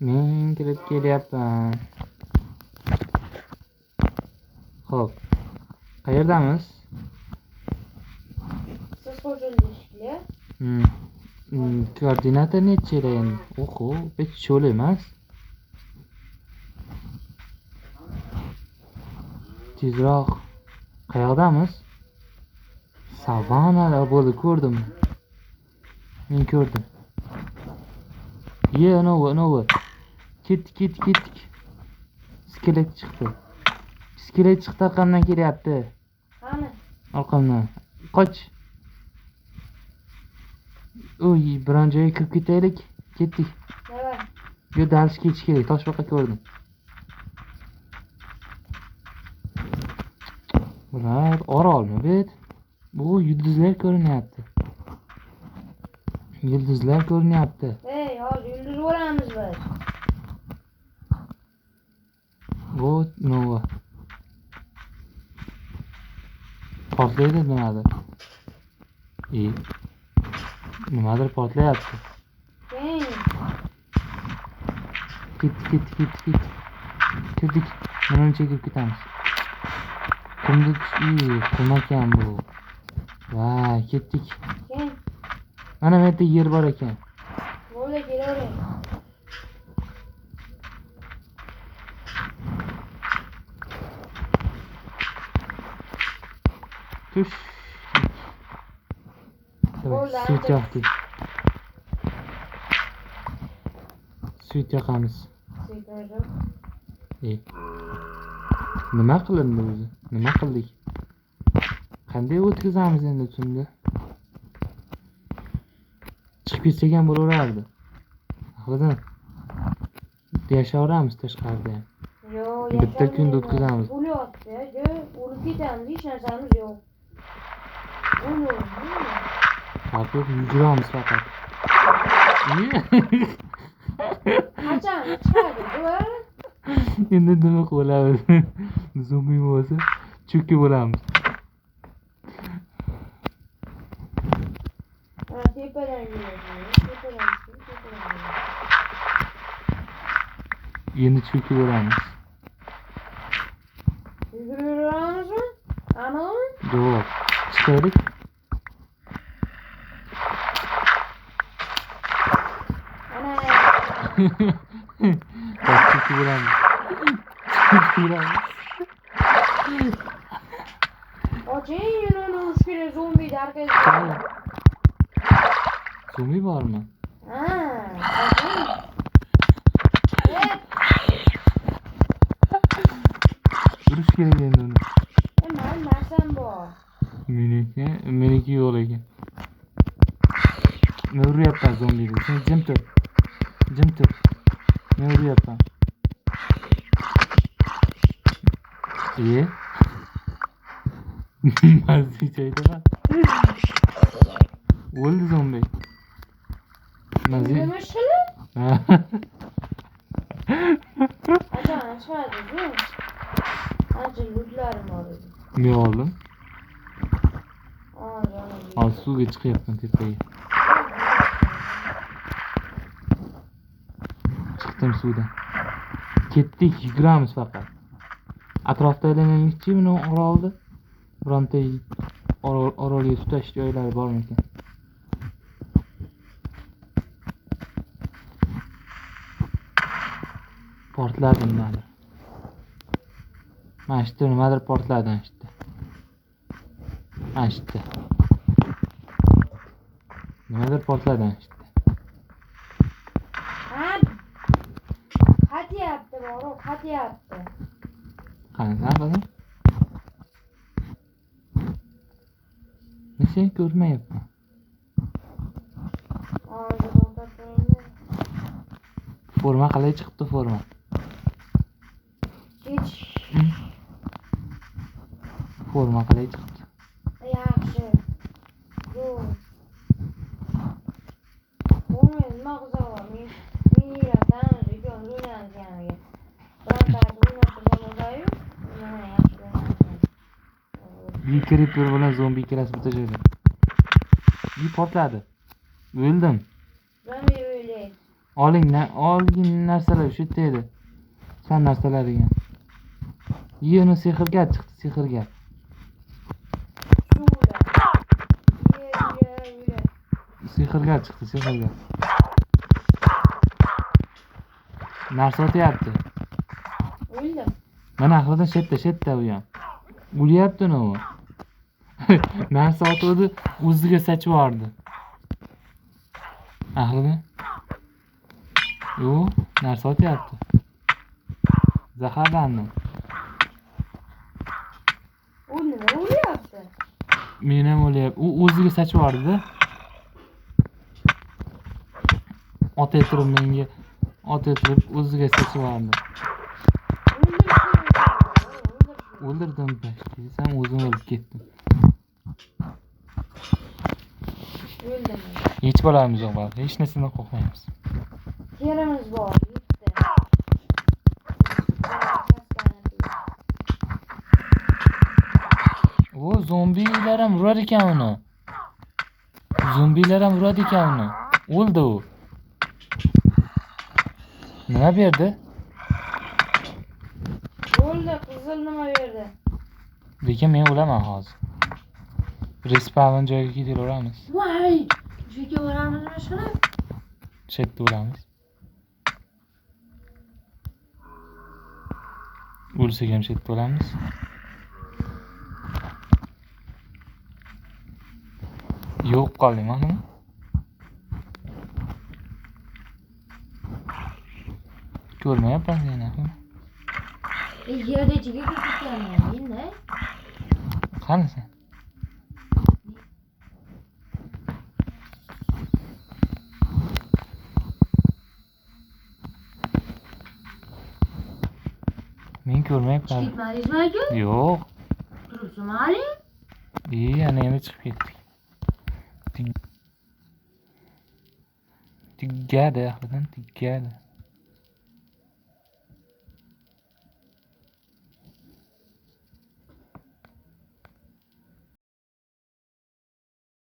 Men kirib kelyapman. Xo'p. Qayerdamiz? Siz qo'shildingizmi? Koordinata nechida endi? Oho, hech cho'l emas. Tezroq. Qayoqdamiz? Savannada bo'ldi, ko'rdim. Men ko'rdim. Novi. Ketdik. Iskelet chiqdi. Orqamdan kelyapti. Qani? Orqamdan. Qoch. Uy, biron joyga kirib ketaylik. Ketdik. Nima? Yo, dalish ketish kerak. Toshbaqa ko'rdim. Bular orolmi bet? Bu yulduzlar ko'rinyapti. Ey, hozir yulduz bo'lamiz biz. Bu nova. Portlaydi nimadir. Nimadir portlayapti. Ket. Kirdik. Buni chekib ketamiz. Qum ekan bu. Voy, ketdik. Mana bu yerda yer bor ekan. Bo'ldi, kelavering. Tush. Suyt yoqamiz. Nima qilindi o'zi? Nima qildik? Qanday o'tkazamiz endi tunda? Chiqib ketsak ham bo'laverardi. Axir yashayveramiz tashqarida. Bitta kunda o'tkazamiz. Bo'lyapti, o'lib ketamiz, hech narsamiz yo'q. Hozir yuguramiz faqat. Qachon chiqadi bu? Endi nima qilamiz? Zombi bo'lsa, cho'kib bo'lamiz. Tepadan Endi cho'kib bo'lamiz. Yuguraveramizmi? Aniqmi? Yo'q. Chiqaylik. Cho'kib bo'lamiz. Oching yo'lini ushkira zombi darkasi. Zombi bormi? Oching. Urush kerak endi uni. Men narsam bor. Meniki yo'q ekan. Men uryapman zombiga. Sen jim tur. Men uryapman. Mazzi joyda. O'ldi zombi. Mazzi. Nima shili? Qachon chiqadi? Ancha lutlarim bor edi. Men oldim. Jonim. Hozir suvga chiqyapman tepaga. Chiqdim suvdan. Ketdik, yuguramiz faqat. Atrofda aylanaylikchi buni orolda. Bironta orolga tutash joylari bormi ekan? Portladi nimadir. Mana shu nimadir portladi ana shu. Nimadir portladi ana shu. Qatyapti. Qanaqa? Men seni ko'rmayapman. Forma qalay chiqibdi forma? Hech. Forma qalay chiqibdi? Yaxshi. Zo'r. Nima qizaman? Men yuraman, ekan o'ynayotganiga. Birontasi o'ynayotganiga-yu, mana yaxshi o'ynayapman. Creeper bilan zombi ikkalasi bitta joyda. Portladi. O'ldim. Zombi o'ldi. Oling narsalar shu yerda edi. San narsalariga. Uni sehrgar chiqdi, sehrgar. Sehrgar chiqdi, sehrgar. Narsa otyapti. O'ldim. Mana ahlidan shetda u ham. O'lyapti u. Narsa otdi, o'ziga sachib yubordi. Ahlidan. Yo'q, narsa otyapti. Zaharlandim. U nima o'lyapti? Men ham o'lyapti. U o'ziga sachib yubordi-da. Otay turib menga o'ziga sachib yubordi. O'ldirdim desam o'zim o'lib ketdim. O'ldim. Hech bolamiz yo'q bor. Hech narsani qo'rqmaymiz. Yerimiz bor. O zombilar ham urar ekan uni. Zombilar ham uradi ekan uni. O'ldi u. Nima berdi? O'ldi, qizil nima berdi? Lekin men o'laman hozir. Respawn joyiga ketaveramiz. Voy, shu yerga boramizmi shuni? Chetda o'lamiz. O'lsak ham chetda o'lamiz. Yo'q qoldim, mana. Ko'rmayapman yana. Yerda ichiga ketganman, endi. Qanisi? Men ko'rmayapman. Ketmadingizmi aka? Yo'q. Turibsizmi hali? Ana endi chiqib ketdik. Tiggadi, ahlidan tiggadi.